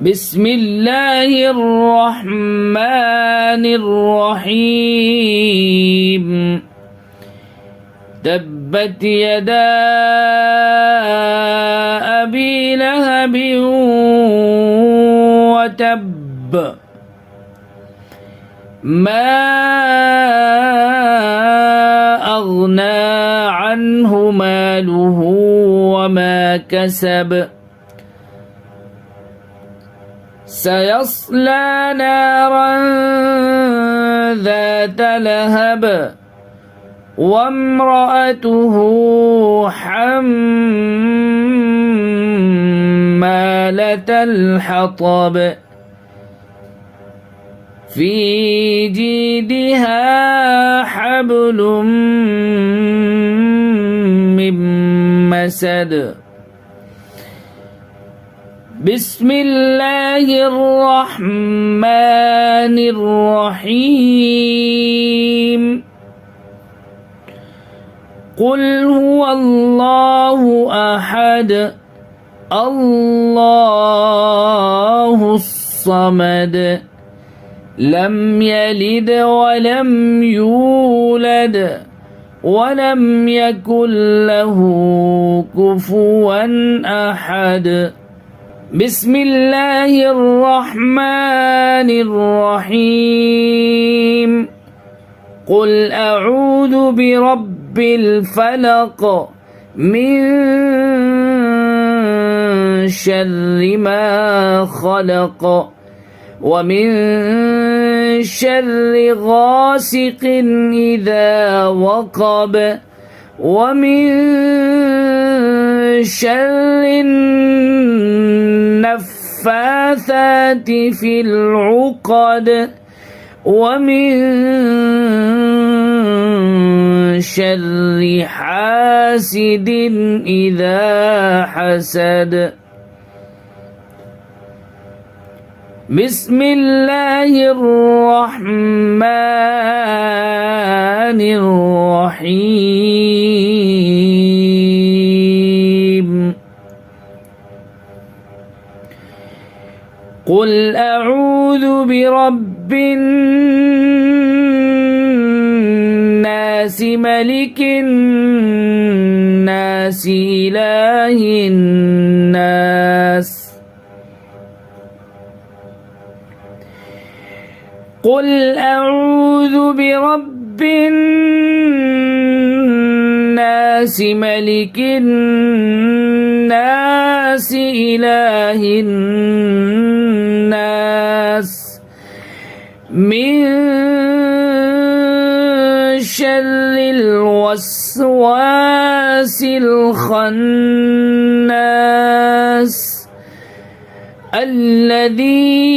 بسم الله الرحمن الرحيم تبت يدا أبي لهب وتب ما أغنى عنه ماله وما كسب سيصلى نارا ذات لهب وامرأته حمالة الحطب في جيدها حبل من مسد بسم الله الرحمن الرحيم قل هو الله أحد الله الصمد لم يلد ولم يولد ولم يكن له كفوا أحد بسم الله الرحمن الرحيم قل أعوذ برب الفلق من شر ما خلق ومن شر غاسق إذا وقب ومن شر النفاثات في العقد ومن شر حاسد إذا حسد بسم الله الرحمن الرحيم قل أعوذ برب الناس ملك الناس إله الناس قل أعوذ برب الناس ملك الناس إله الناس من شر الوسواس الخناس الذي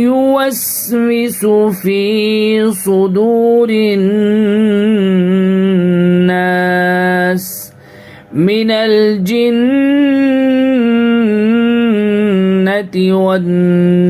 يوسوس في صدور الناس من الجنة والناس